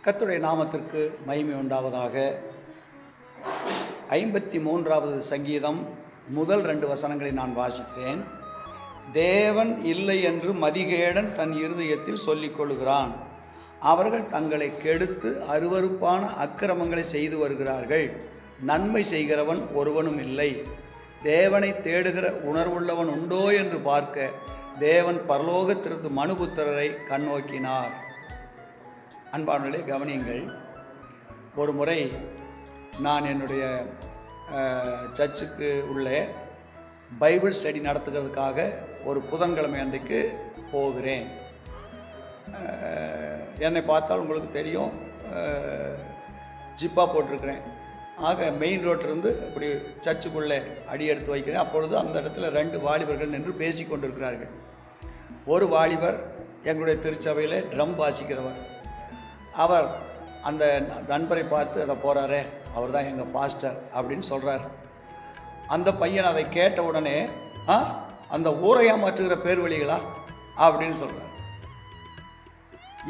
கர்த்தருடைய நாமத்திற்கு மகிமை உண்டாவதாக. 53வது சங்கீதம் முதல் 2 வசனங்களை நான் வாசிக்கிறேன். தேவன் இல்லை என்று மதிகேடன் தன் இருதயத்தில் சொல்லிக் கொள்கிறான். அவர்கள் தங்களை கெடுத்து அருவருப்பான அக்கிரமங்களை செய்து வருகிறார்கள். நன்மை செய்கிறவன் ஒருவனும் இல்லை. தேவனை தேடுகிற உணர்வுள்ளவன் உண்டோ என்று பார்க்க தேவன் பரலோகத்திலிருந்து மனுபுத்திரரை கண்ணோக்கினார். அன்பானவர்களே, கவனியுங்கள். ஒரு முறை நான் என்னுடைய சர்ச்சுக்கு உள்ளே பைபிள் ஸ்டடி நடத்துகிறதுக்காக ஒரு புதன்கிழமை அன்றைக்கு போகிறேன். என்னை பார்த்தால் உங்களுக்கு தெரியும், ஜிப்பா போட்டிருக்கிறேன். ஆக மெயின் ரோட்டிலிருந்து அப்படி சர்ச்சுக்குள்ளே அடி எடுத்து வைக்கிறேன். அப்பொழுது அந்த இடத்துல 2 வாலிபர்கள் நின்று பேசி கொண்டிருக்கிறார்கள். ஒரு வாலிபர் எங்களுடைய திருச்சபையில் ட்ரம் வாசிக்கிறவர். அவர் அந்த நண்பரை பார்த்து அதை போகிறாரே, அவர் தான் எங்கள் பாஸ்டர் அப்படின்னு சொல்கிறார். அந்த பையன் அதை கேட்ட உடனே அந்த ஊரை ஏமாற்றுகிற பேர் வழிகளா அப்படின்னு சொல்கிறார்.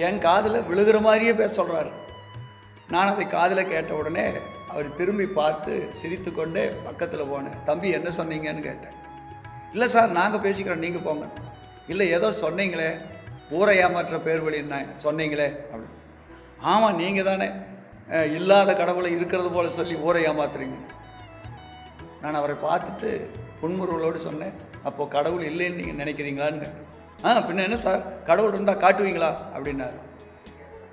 என் காதில் விழுகிற மாதிரியே பேச சொல்கிறார். நான் அதை காதில் கேட்ட உடனே அவர் திரும்பி பார்த்து சிரித்து கொண்டே பக்கத்தில் போனேன். தம்பி, என்ன சொன்னீங்கன்னு கேட்டேன். இல்லை சார், நாங்கள் பேசிக்கிறோம், நீங்கள் போங்க. இல்லை, ஏதோ சொன்னீங்களே, ஊரை ஏமாற்ற பேர் வழின்னா சொன்னீங்களே அப்படி. ஆமாம், நீங்கள் தானே இல்லாத கடவுளை இருக்கிறது போல் சொல்லி ஊரை ஏமாத்துறீங்க. நான் அவரை பார்த்துட்டு புன்முறுவலோடு சொன்னேன், அப்போது கடவுள் இல்லைன்னு நீங்கள் நினைக்கிறீங்களான்னு. பின்ன என்ன சார், கடவுள் இருந்தால் காட்டுவீங்களா அப்படின்னாரு.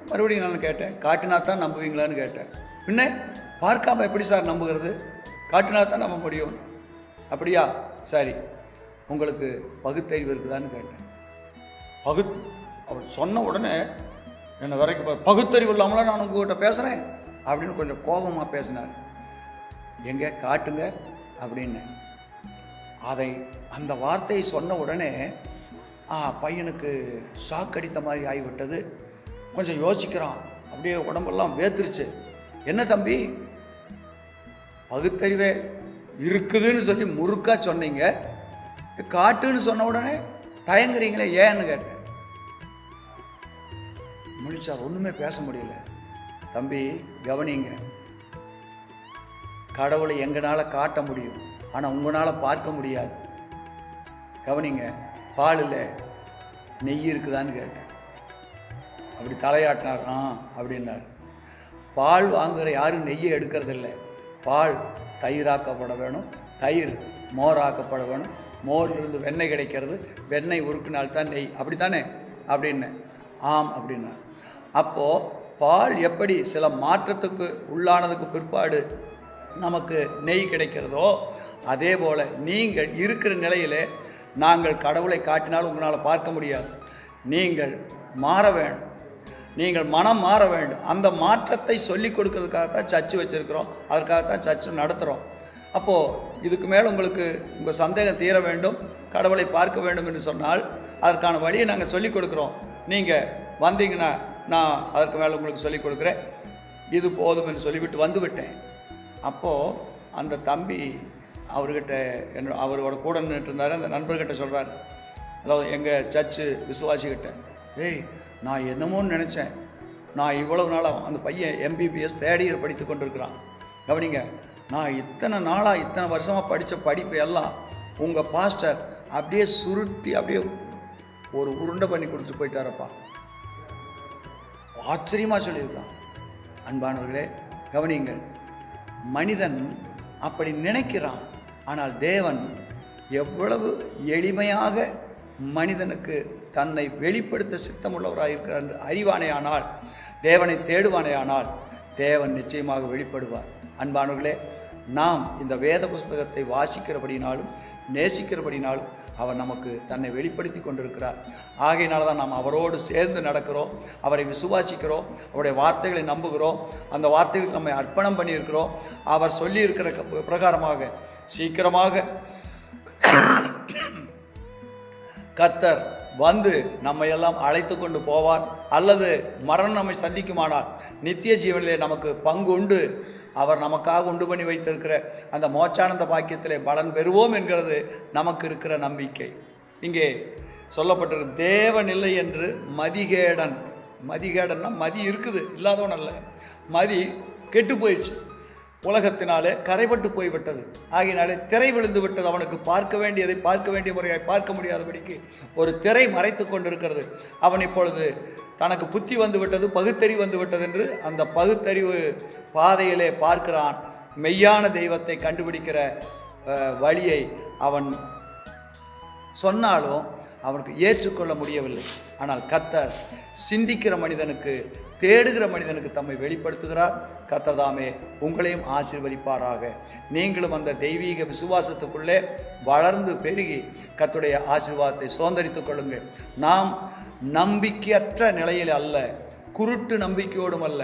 மறுபடியும் நான் கேட்டேன், காட்டினா தான் நம்புவீங்களான்னு கேட்டேன். பின்ன பார்க்காம எப்படி சார் நம்புகிறது, காட்டினா தான் நம்ப முடியும். அப்படியா, சரி, உங்களுக்கு பகுத்தறிவு இருக்குதான்னு கேட்டேன். அவர் சொன்ன உடனே என்னை வரைக்கும் பகுத்தறிவு இல்லாமலாம் நான் உங்கள்கிட்ட பேசுகிறேன் அப்படின்னு கொஞ்சம் கோபமாக பேசினார். எங்கே காட்டுங்க அப்படின்னு. அந்த வார்த்தையை சொன்ன உடனே பையனுக்கு ஷாக் அடித்த மாதிரி ஆகிவிட்டது. கொஞ்சம் யோசிக்கிறான், அப்படியே உடம்பெல்லாம் வேத்துருச்சு. என்ன தம்பி, பகுத்தறிவே இருக்குதுன்னு சொல்லி முறுக்கா சொன்னீங்க, காட்டுன்னு சொன்ன உடனே தயங்குறீங்களே ஏன்னு கேட்டேன். முடிச்சார், ஒன்றுமே பேச முடியல. தம்பி, கவனிங்க, கடவுளை எங்களால் காட்ட முடியும், ஆனால் உங்களால் பார்க்க முடியாது. கவனிங்க, பாலில் நெய் இருக்குதான்னு கேட்டேன். அப்படி தலையாட்டினார். அப்படின்னார். பால் வாங்குகிற யாரும் நெய்யை எடுக்கிறதில்ல. பால் தயிராக்கப்பட வேணும், தயிர் மோராக்கப்பட வேணும், மோரிலிருந்து வெண்ணெய் கிடைக்கிறது, வெண்ணெய் உருக்குனால்தான் நெய். அப்படி தானே அப்படின்னு. ஆம் அப்படின்னார். அப்போது பால் எப்படி சில மாற்றத்துக்கு உள்ளானதுக்கு பிற்பாடு நமக்கு நெய் கிடைக்கிறதோ, அதே போல் நீங்கள் இருக்கிற நிலையில் நாங்கள் கடவுளை காட்டினாலும் உங்களால் பார்க்க முடியாது. நீங்கள் மாற வேண்டும், நீங்கள் மனம் மாற வேண்டும். அந்த மாற்றத்தை சொல்லிக் கொடுக்கறதுக்காகத்தான் சர்ச்சு வச்சுருக்கிறோம், அதற்காகத்தான் சர்ச்சு நடத்துகிறோம். அப்போது இதுக்கு மேலே உங்களுக்கு உங்கள் சந்தேகம் தீர வேண்டும், கடவுளை பார்க்க வேண்டும் என்று சொன்னால் அதற்கான வழியை நாங்கள் சொல்லிக் கொடுக்குறோம். நீங்கள் வந்தீங்கன்னா நான் அதற்கு மேலே உங்களுக்கு சொல்லிக் கொடுக்குறேன், இது போதும் என்று சொல்லிவிட்டு வந்து விட்டேன். அப்போது அந்த தம்பி அவர்கிட்ட அவரோட கூட நின்றுட்டு இருந்தார். அந்த நண்பர்கிட்ட சொல்கிறார், அதாவது எங்கள் சர்ச்சு விசுவாசிக்கிட்ட, ஏய், நான் என்னமோன்னு நினச்சேன், நான் இவ்வளவு நாளாக அந்த பையன் MBBS தேர்ட் இயர் படித்து கொண்டிருக்கிறான். கவனிங்க, நான் இத்தனை நாளாக இத்தனை வருஷமாக படித்த படிப்பு எல்லாம் உங்கள் பாஸ்டர் அப்படியே சுருட்டி அப்படியே ஒரு உருண்டை பண்ணி கொடுத்துட்டு போயிட்டாரப்பா. ஆச்சரியமாக சொல்லியிருக்கான். அன்பானவர்களே, கவனிங்கள், மனிதன் அப்படி நினைக்கிறான், ஆனால் தேவன் எவ்வளவு எளிமையாக மனிதனுக்கு தன்னை வெளிப்படுத்த சித்தமுள்ளவராக இருக்கிறார் என்று அறிவானேயானால், தேவனை தேடுவானேயானால் தேவன் நிச்சயமாக வெளிப்படுவார். அன்பானவர்களே, நாம் இந்த வேத புஸ்தகத்தை வாசிக்கிறபடினாலும் நேசிக்கிறபடினாலும் அவர் நமக்கு தன்னை வெளிப்படுத்தி கொண்டிருக்கிறார். ஆகையினால தான் நாம் அவரோடு சேர்ந்து நடக்கிறோம், அவரை விசுவாசிக்கிறோம், அவருடைய வார்த்தைகளை நம்புகிறோம், அந்த வார்த்தைகளுக்கு நம்மை அர்ப்பணம் பண்ணியிருக்கிறோம். அவர் சொல்லியிருக்கிற பிரகாரமாக சீக்கிரமாக கர்த்தர் வந்து நம்மை எல்லாம் அழைத்து கொண்டு போவார். அல்லது மரணம் நம்மை சந்திக்குமானால் நித்திய ஜீவனிலே நமக்கு பங்கு உண்டு. அவர் நமக்காக உண்டு பண்ணி வைத்திருக்கிற அந்த மோட்சானந்த பாக்கியத்திலே பலன் பெறுவோம் என்கிறது நமக்கு இருக்கிற நம்பிக்கை. இங்கே சொல்லப்பட்டிருக்கு, தேவன் இல்லை என்று மதிகேடன் மதிகேடன்னா மதி இருக்குது, இல்லாதவன் அல்ல. மதி கெட்டு போயிடுச்சு, உலகத்தினாலே கரைபட்டு போய்விட்டது. ஆகையினாலே திரை விழுந்து விட்டது. அவனுக்கு பார்க்க வேண்டியதை பார்க்க வேண்டிய முறையாய் பார்க்க முடியாதபடிக்கு ஒரு திரை மறைத்து கொண்டிருக்கிறது. அவன் இப்பொழுது தனக்கு புத்தி வந்து விட்டது, பகுத்தறிவு வந்து விட்டது என்று அந்த பகுத்தறிவு பாதையிலே பார்க்கிறான். மெய்யான தெய்வத்தை கண்டுபிடிக்கிற வழியை அவன் சொன்னாலும் அவனுக்கு ஏற்றுக்கொள்ள முடியவில்லை. ஆனால் கர்த்தர் சிந்திக்கிற மனிதனுக்கு, தேடுகிற மனிதனுக்கு தம்மை வெளிப்படுத்துகிறார். கர்த்தர் தாமே உங்களையும் ஆசீர்வதிப்பாராக. நீங்களும் அந்த தெய்வீக விசுவாசத்துக்குள்ளே வளர்ந்து பெருகி கர்த்தருடைய ஆசீர்வாதத்தை சுதந்தரித்துக் கொள்ளுங்கள். நாம் நம்பிக்கையற்ற நிலையில் அல்ல, குருட்டு நம்பிக்கையோடும் அல்ல,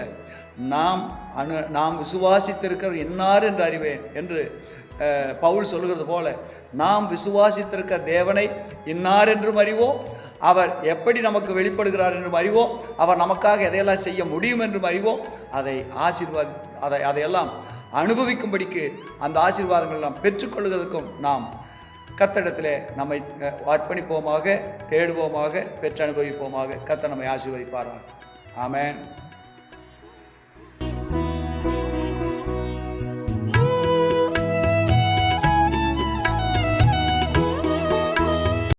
நாம் விசுவாசித்திருக்கிற என்னார் என்று அறிவேன் என்று பவுல் சொல்லுகிறது போல, நாம் விசுவாசித்திருக்க தேவனை இன்னார் என்றும் அறிவோம், அவர் எப்படி நமக்கு வெளிப்படுகிறார் என்றும் அறிவோம், அவர் நமக்காக எதையெல்லாம் செய்ய முடியும் என்றும் அறிவோம். அதையெல்லாம் அனுபவிக்கும்படிக்கு அந்த ஆசீர்வாதங்கள் நாம் பெற்றுக்கொள்கிறதுக்கும் நாம் கர்த்தரிடத்திலே நம்மை அர்ப்பணிப்போமாக, தேடுவோமாக, பெற்று அனுபவிப்போமாக. கர்த்தர் நம்மை ஆசீர்வதிப்பாராக. ஆமென்.